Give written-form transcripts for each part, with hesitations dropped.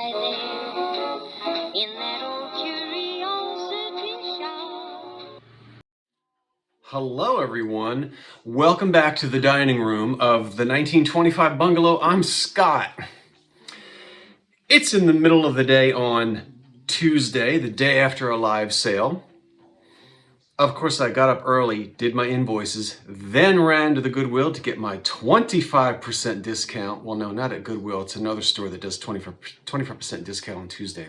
lie there in that old curiosity shop. Hello everyone, welcome back to the dining room of the 1925 bungalow. I'm Scott. It's in the middle of the day on Tuesday, the day after a live sale. Of course, I got up early, did my invoices, then ran to the Goodwill to get my 25% discount. Well, no, not at Goodwill. It's another store that does 25% discount on Tuesday.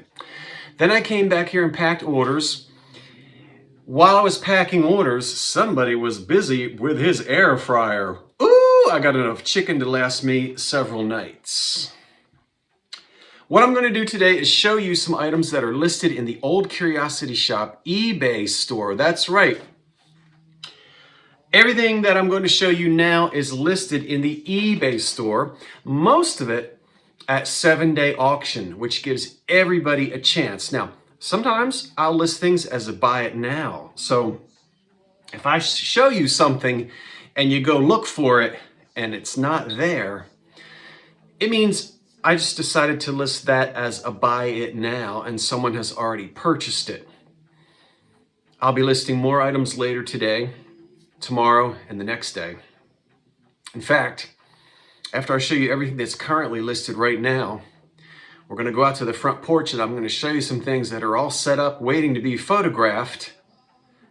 Then I came back here and packed orders. While I was packing orders, somebody was busy with his air fryer. Ooh, I got enough chicken to last me several nights. What I'm going to do today is show you some items that are listed in the Old Curiosity Shop eBay store. That's right. Everything that I'm going to show you now is listed in the eBay store. Most of it at 7-day auction, which gives everybody a chance. Now, sometimes I'll list things as a buy it now. So if I show you something and you go look for it and it's not there, it means I just decided to list that as a buy it now and someone has already purchased it. I'll be listing more items later today, tomorrow, and the next day. In fact, after I show you everything that's currently listed right now, we're going to go out to the front porch and I'm going to show you some things that are all set up waiting to be photographed,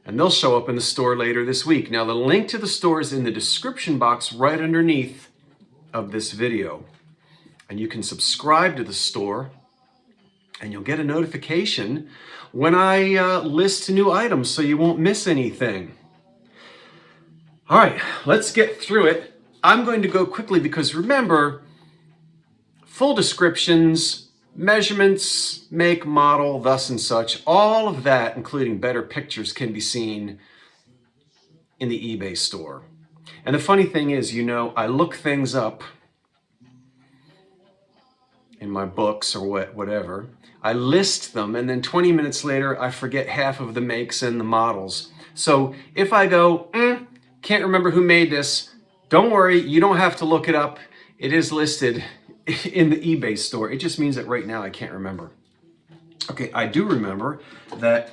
and they'll show up in the store later this week. Now, the link to the store is in the description box right underneath of this video. And you can subscribe to the store and you'll get a notification when I list new items so you won't miss anything. All right, let's get through it. I'm going to go quickly because remember, full descriptions, measurements, make, model, thus and such, all of that, including better pictures, can be seen in the eBay store. And the funny thing is, you know, I look things up in my books or whatever. I list them and then 20 minutes later, I forget half of the makes and the models. So if I go, can't remember who made this, don't worry, you don't have to look it up. It is listed in the eBay store. It just means that right now I can't remember. Okay, I do remember that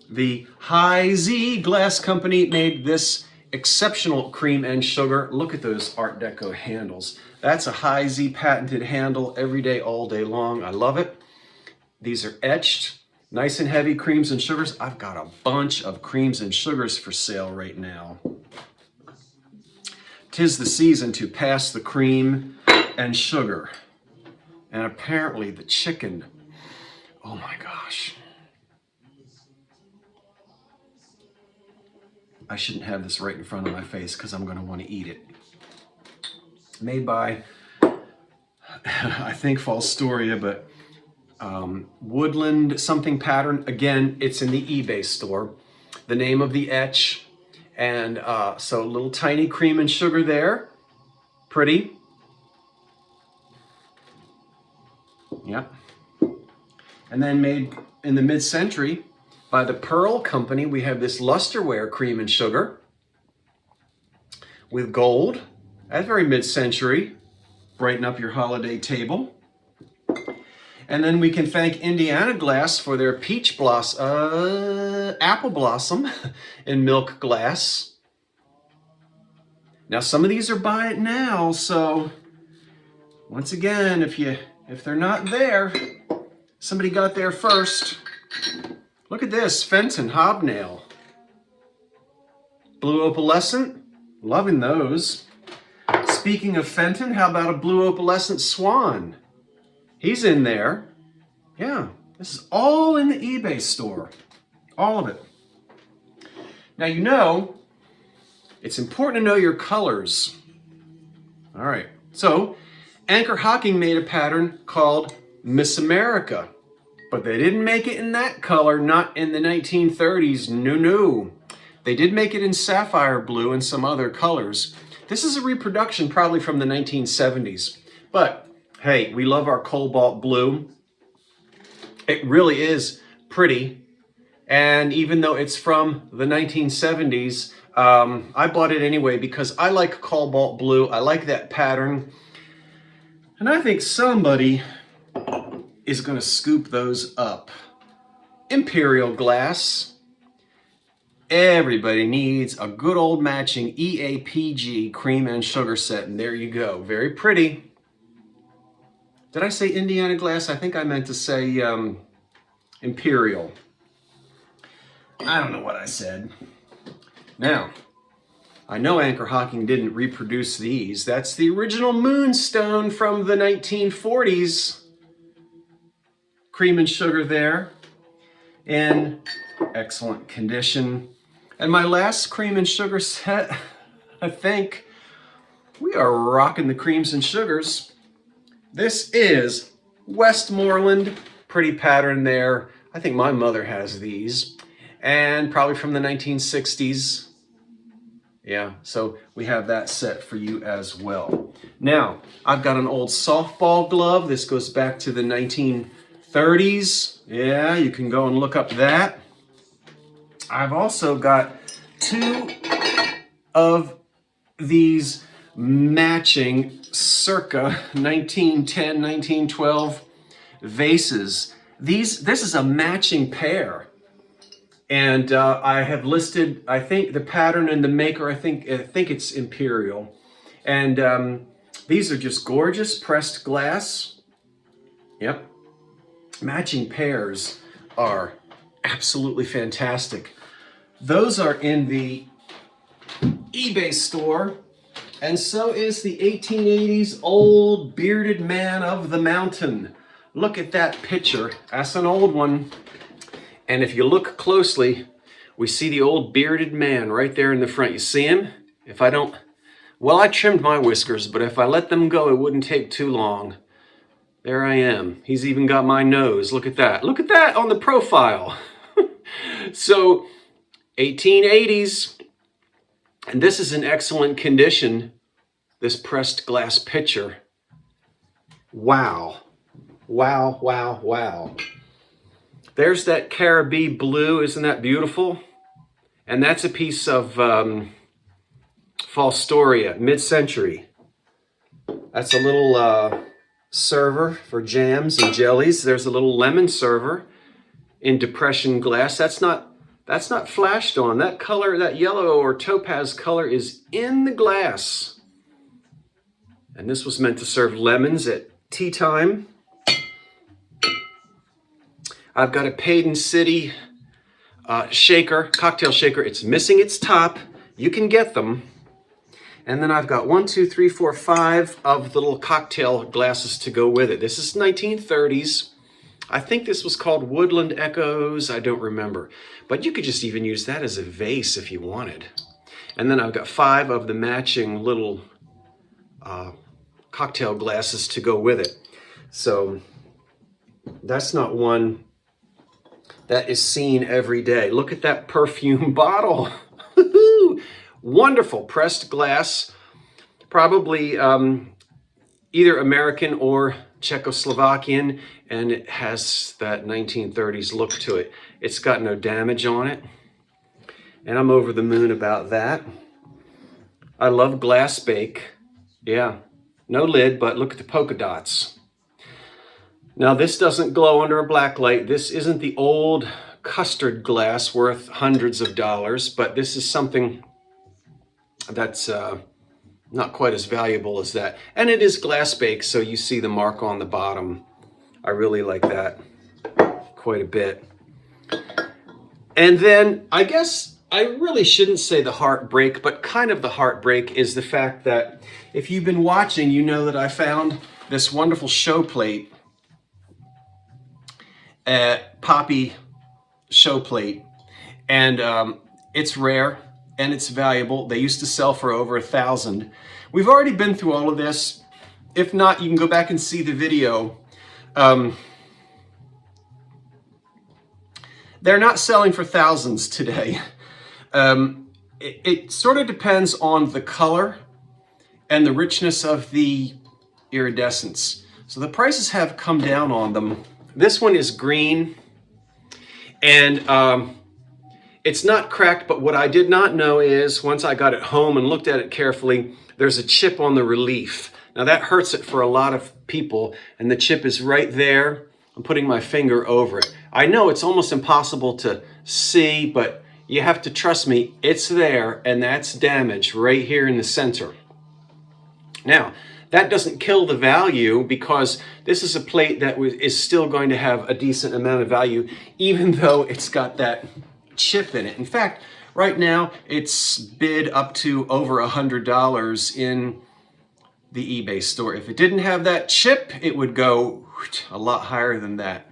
the High Z Glass Company made this exceptional cream and sugar. Look at those Art Deco handles. That's a High Z patented handle every day, all day long. I love it. These are etched, nice and heavy creams and sugars. I've got a bunch of creams and sugars for sale right now. 'Tis the season to pass the cream and sugar. And apparently the chicken, oh my gosh. I shouldn't have this right in front of my face because I'm going to want to eat it. Made by, I think, Falstoria, but Woodland something pattern. Again, it's in the eBay store. The name of the etch. And so little tiny cream and sugar there. Pretty. Yeah. And then made in the mid-century by the Pearl Company, we have this lusterware cream and sugar with gold. That's very mid-century. Brighten up your holiday table. And then we can thank Indiana Glass for their peach blossom, apple blossom in milk glass. Now some of these are buy it now, so once again, if they're not there, somebody got there first. Look at this, Fenton hobnail. Blue opalescent, loving those. Speaking of Fenton, how about a blue opalescent swan? He's in there. Yeah, this is all in the eBay store. All of it. Now you know, it's important to know your colors. All right, so Anchor Hocking made a pattern called Miss America. But they didn't make it in that color, not in the 1930s, no. They did make it in sapphire blue and some other colors. This is a reproduction probably from the 1970s. But hey, we love our cobalt blue. It really is pretty. And even though it's from the 1970s, I bought it anyway because I like cobalt blue. I like that pattern. And I think somebody is going to scoop those up. Imperial glass. Everybody needs a good old matching EAPG cream and sugar set, and there you go. Very pretty. Did I say Indiana glass? I think I meant to say Imperial. I don't know what I said. Now, I know Anchor Hocking didn't reproduce these. That's the original moonstone from the 1940s. Cream and sugar there. In excellent condition. And my last cream and sugar set, I think we are rocking the creams and sugars. This is Westmoreland, pretty pattern there. I think my mother has these, and probably from the 1960s. Yeah, so we have that set for you as well. Now, I've got an old softball glove. This goes back to the 1930s. Yeah, you can go and look up that. I've also got 2 of these matching circa 1910, 1912 vases. This is a matching pair. And I have listed, I think, the pattern and the maker, I think it's Imperial. And these are just gorgeous pressed glass. Yep. Matching pairs are absolutely fantastic. Those are in the eBay store, and so is the 1880s old bearded man of the mountain. Look at that picture. That's an old one. And if you look closely, we see the old bearded man right there in the front. You see him? If I don't, well, I trimmed my whiskers, but if I let them go, it wouldn't take too long. There I am. He's even got my nose. Look at that. Look at that on the profile. So 1880s, and this is in excellent condition, this pressed glass pitcher. Wow. Wow, wow, wow. There's that Caribbean blue, isn't that beautiful? And that's a piece of Falstoria, mid-century. That's a little server for jams and jellies. There's a little lemon server in depression glass. That's not flashed on. That color, that yellow or topaz color is in the glass. And this was meant to serve lemons at tea time. I've got a Paden City shaker, cocktail shaker. It's missing its top. You can get them. And then I've got 1, 2, 3, 4, 5 of the little cocktail glasses to go with it. This is 1930s. I think this was called Woodland Echoes. I don't remember. But you could just even use that as a vase if you wanted. And then I've got 5 of the matching little cocktail glasses to go with it. So that's not one that is seen every day. Look at that perfume bottle. Wonderful pressed glass. Probably either American or Czechoslovakian, and it has that 1930s look to it. It's got no damage on it, and I'm over the moon about that. I love glass bake. Yeah, no lid, but look at the polka dots. Now this doesn't glow under a black light. This isn't the old custard glass worth hundreds of dollars, but this is something that's not quite as valuable as that. And it is glass baked, so you see the mark on the bottom. I really like that quite a bit. And then I guess I really shouldn't say the heartbreak, but kind of the heartbreak is the fact that if you've been watching, you know that I found this wonderful show plate, poppy show plate, and it's rare and it's valuable. They used to sell for over 1,000. We've already been through all of this. If not, you can go back and see the video. They're not selling for thousands today. It sort of depends on the color and the richness of the iridescence. So the prices have come down on them. This one is green, and it's not cracked, but what I did not know is, once I got it home and looked at it carefully, there's a chip on the relief. Now that hurts it for a lot of people, and the chip is right there I'm putting my finger over it. I know it's almost impossible to see, but you have to trust me, it's there, and that's damage right here in the center. Now, that doesn't kill the value, because this is a plate that is still going to have a decent amount of value, even though it's got that chip in it. In fact, right now, it's bid up to over $100 in the eBay store. If it didn't have that chip, it would go a lot higher than that.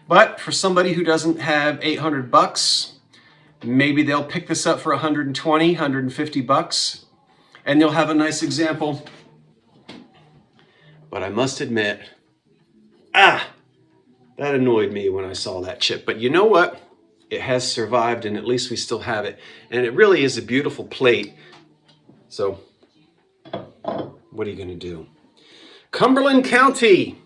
But for somebody who doesn't have 800 bucks, maybe they'll pick this up for 120, 150 bucks, and you'll have a nice example. But I must admit, that annoyed me when I saw that chip. But you know what? It has survived, and at least we still have it. And it really is a beautiful plate. So what are you going to do? Cumberland County,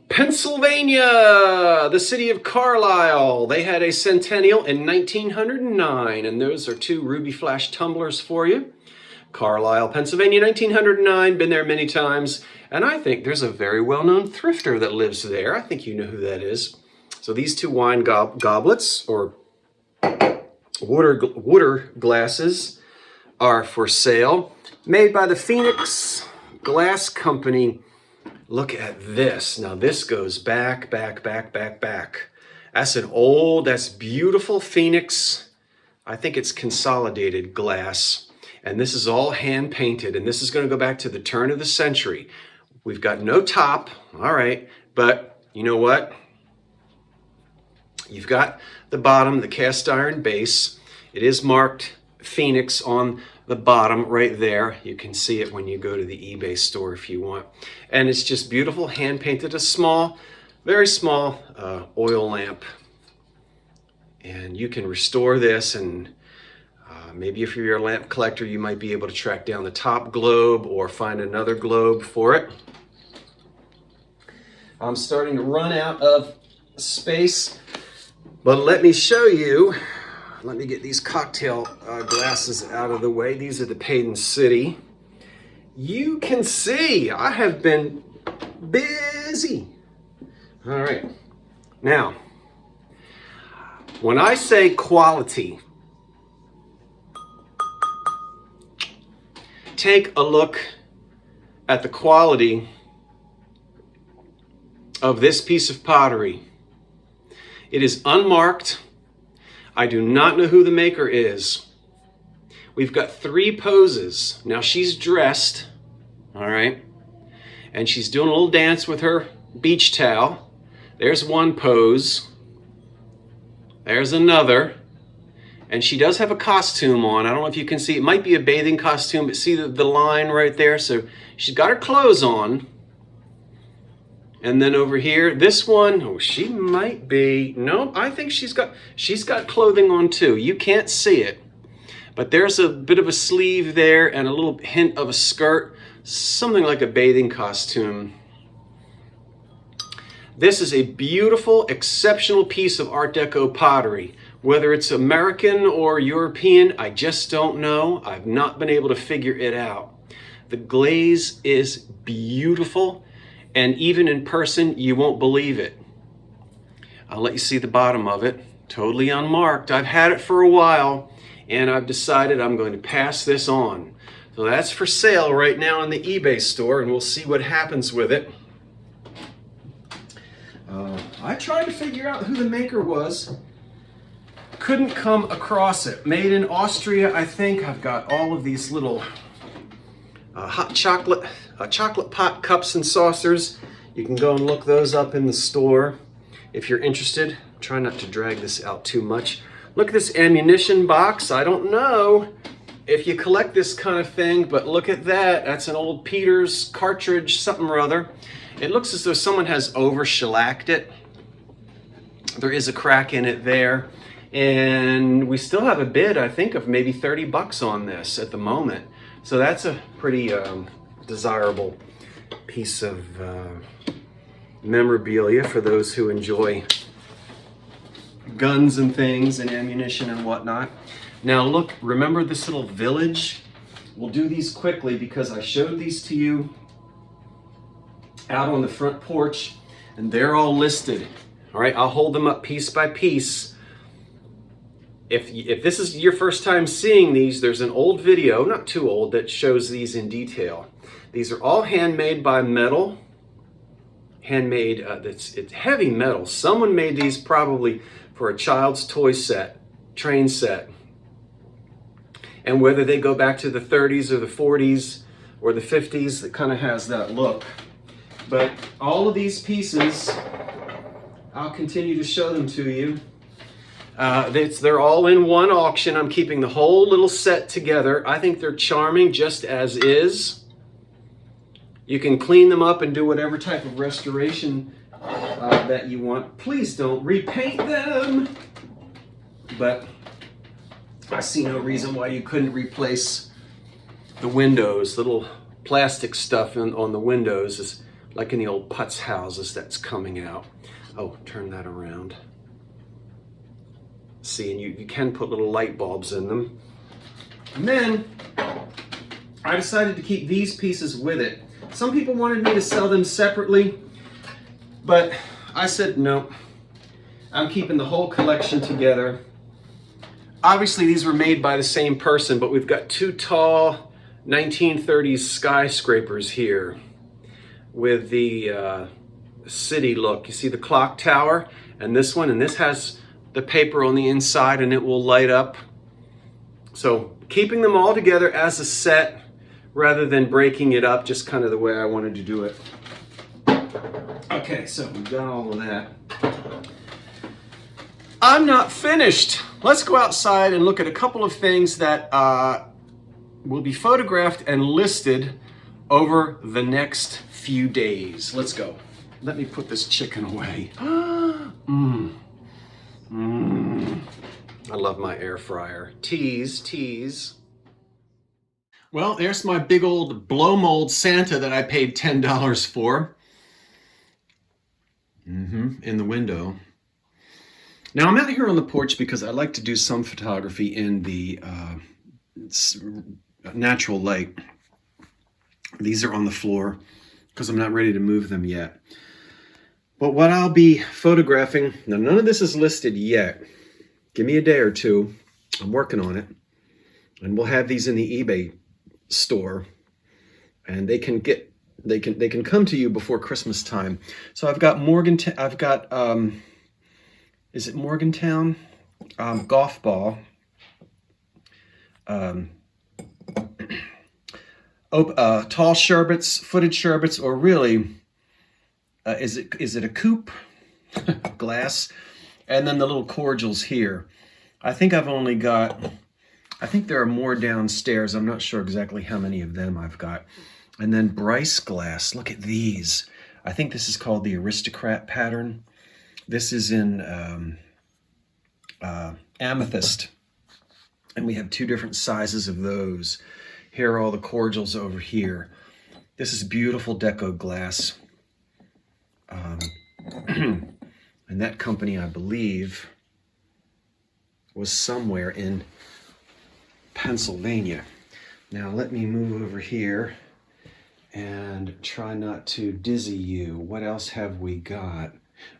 Pennsylvania, the city of Carlisle. They had a centennial in 1909, and those are 2 ruby flash tumblers for you. Carlisle, Pennsylvania, 1909. Been there many times, and I think there's a very well-known thrifter that lives there. I think you know who that is. So these 2 wine goblets, or water glasses, are for sale. Made by the Phoenix Glass Company. Look at this. Now this goes back. That's beautiful Phoenix. I think it's consolidated glass. And this is all hand painted. And this is going to go back to the turn of the century. We've got no top. All right. But you know what? You've got the bottom, the cast iron base. It is marked Phoenix on the bottom right there. You can see it when you go to the eBay store if you want. And it's just beautiful, hand painted, a small, very small oil lamp. And you can restore this, and maybe if you're a lamp collector, you might be able to track down the top globe or find another globe for it. I'm starting to run out of space, but let me show you. Let me get these cocktail glasses out of the way. These are the Paden City. You can see I have been busy. All right. Now, when I say quality, take a look at the quality of this piece of pottery. It is unmarked. I do not know who the maker is. We've got 3 poses. Now she's dressed, all right, and she's doing a little dance with her beach towel. There's one pose. There's another. And she does have a costume on. I don't know if you can see. It might be a bathing costume, but see the line right there? So she's got her clothes on. And then over here, this one, oh, she might be, no, I think she's got clothing on too. You can't see it, but there's a bit of a sleeve there and a little hint of a skirt, something like a bathing costume. This is a beautiful, exceptional piece of Art Deco pottery. Whether it's American or European, I just don't know. I've not been able to figure it out. The glaze is beautiful. And even in person, you won't believe it. I'll let you see the bottom of it. Totally unmarked. I've had it for a while, and I've decided I'm going to pass this on. So that's for sale right now in the eBay store, and we'll see what happens with it. I tried to figure out who the maker was. Couldn't come across it. Made in Austria, I think. I've got all of these little hot chocolate pot cups and saucers. You can go and look those up in the store if you're interested. Try not to drag this out too much. Look at this ammunition box. I don't know if you collect this kind of thing, but look at that. That's an old Peters cartridge, something or other. It looks as though someone has over shellacked it. There is a crack in it there. And we still have a bid, I think, of maybe 30 bucks on this at the moment. So that's a pretty desirable piece of memorabilia for those who enjoy guns and things and ammunition and whatnot. Now look, remember this little village? We'll do these quickly because I showed these to you out on the front porch, and they're all listed. All right, I'll hold them up piece by piece. If this is your first time seeing these, there's an old video, not too old, that shows these in detail. These are all handmade by metal. Handmade, it's heavy metal. Someone made these probably for a child's toy set, train set. And whether they go back to the 30s or the 40s or the 50s, it kind of has that look. But all of these pieces, I'll continue to show them to you. They're all in one auction. I'm keeping the whole little set together. I think they're charming just as is. You can clean them up and do whatever type of restoration that you want. Please don't repaint them. But I see no reason why you couldn't replace the windows. Little plastic stuff on the windows is like in the old putz houses that's coming out. Oh, turn that around. See, and you can put little light bulbs in them. And then I decided to keep these pieces with it. Some people wanted me to sell them separately, but I said no. I'm keeping the whole collection together. Obviously, these were made by the same person, but we've got two tall 1930s skyscrapers here with the city look. You see the clock tower and this one, and this has the paper on the inside and it will light up. So keeping them all together as a set rather than breaking it up, just kind of the way I wanted to do it. Okay, so we've got all of that. I'm not finished. Let's go outside and look at a couple of things that will be photographed and listed over the next few days. Let's go. Let me put this chicken away. I love my air fryer. Tease. Well, there's my big old blow mold Santa that I paid $10 for. In the window. Now I'm out here on the porch because I like to do some photography in the natural light. These are on the floor because I'm not ready to move them yet. But what I'll be photographing, now none of this is listed yet. Give me a day or two. I'm working on it. And we'll have these in the eBay store. And they can come to you before Christmas time. So I've got is it Morgantown? Golf ball. Tall sherbets, footed sherbets, or really, is it a coupe? Glass. And then the little cordials here. I think there are more downstairs. I'm not sure exactly how many of them I've got. And then Bryce glass. Look at these. I think this is called the aristocrat pattern. This is in amethyst. And we have two different sizes of those. Here are all the cordials over here. This is beautiful Deco glass. And that company, I believe, was somewhere in Pennsylvania. Now let me move over here and try not to dizzy you. What else have we got?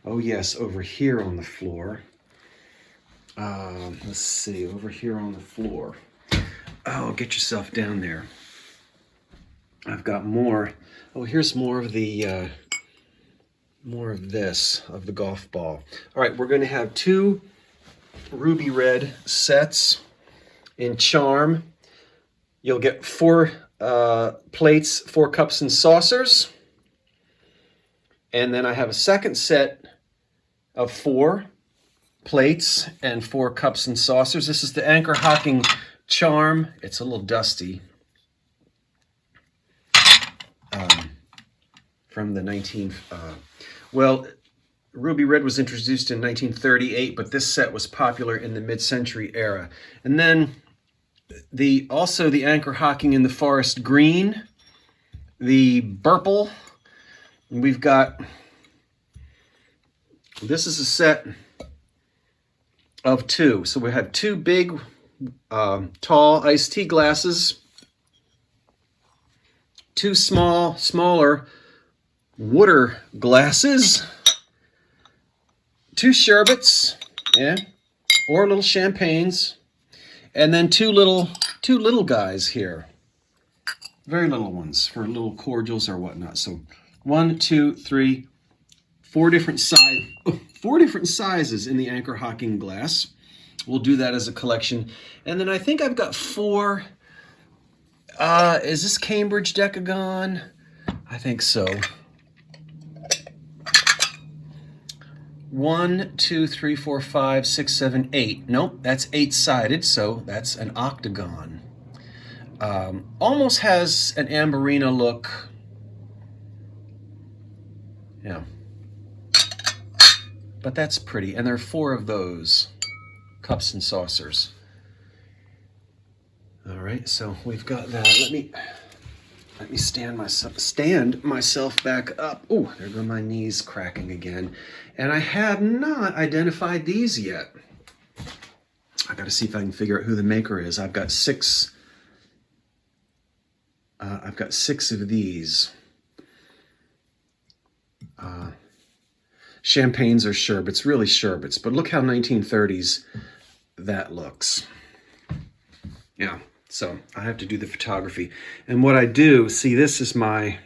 Oh yes, over here on the floor. Let's see, over here on the floor. Oh, get yourself down there. I've got more. Oh, here's more of the of the golf ball. All right, we're going to have two ruby red sets in charm. You'll get 4 plates, 4 cups and saucers. And then I have a second set of 4 plates and 4 cups and saucers. This is the Anchor Hocking charm. It's a little dusty. From the Ruby Red was introduced in 1938, but this set was popular in the mid-century era. And then also the Anchor Hocking in the Forest Green, the Purple. We've got, this is a set of 2. So we have 2 big, tall iced tea glasses, 2 smaller water glasses, 2 sherbets, yeah, or little champagnes, and then two little guys here. Very little ones for little cordials or whatnot. So 1, 2, 3, 4 different sizes in the anchor hocking glass. We'll do that as a collection. And then I think I've got 4. Is this Cambridge Decagon? I think so. 1, 2, 3, 4, 5, 6, 7, 8. Nope, that's 8-sided, so that's an octagon. Almost has an Amberina look. Yeah. But that's pretty. And there are 4 of those cups and saucers. All right, so we've got that. Let me stand myself back up. Oh, there go my knees cracking again. And I have not identified these yet. I got to see if I can figure out who the maker is. I've got 6. I've got 6 of these. Champagnes or sherbets, really sherbets. But look how 1930s that looks. Yeah. So I have to do the photography. And what I do, see, this is my,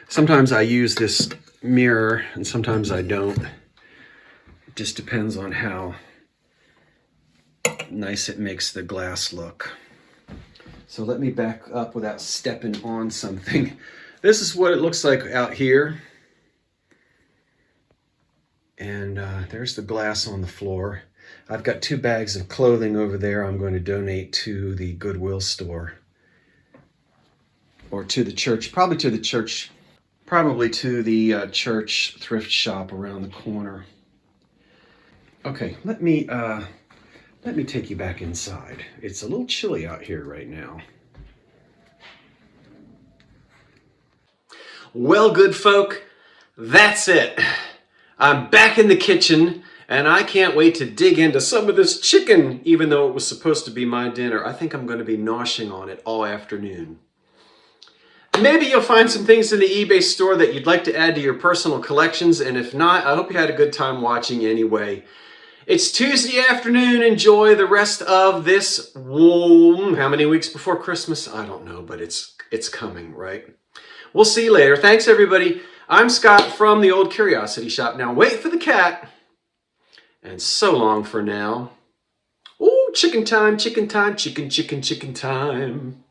sometimes I use this mirror and sometimes I don't. It just depends on how nice it makes the glass look. So let me back up without stepping on something. This is what it looks like out here. And there's the glass on the floor. I've got 2 bags of clothing over there I'm going to donate to the Goodwill store. Or to the church, probably to the church thrift shop around the corner. Okay, let me take you back inside. It's a little chilly out here right now. Well, good folk, that's it. I'm back in the kitchen. And I can't wait to dig into some of this chicken, even though it was supposed to be my dinner. I think I'm going to be noshing on it all afternoon. Maybe you'll find some things in the eBay store that you'd like to add to your personal collections. And if not, I hope you had a good time watching anyway. It's Tuesday afternoon. Enjoy the rest of this, how many weeks before Christmas? I don't know, but it's coming, right? We'll see you later. Thanks, everybody. I'm Scott from the Old Curiosity Shop. Now wait for the cat. And so long for now. Ooh, chicken time, chicken time, chicken time.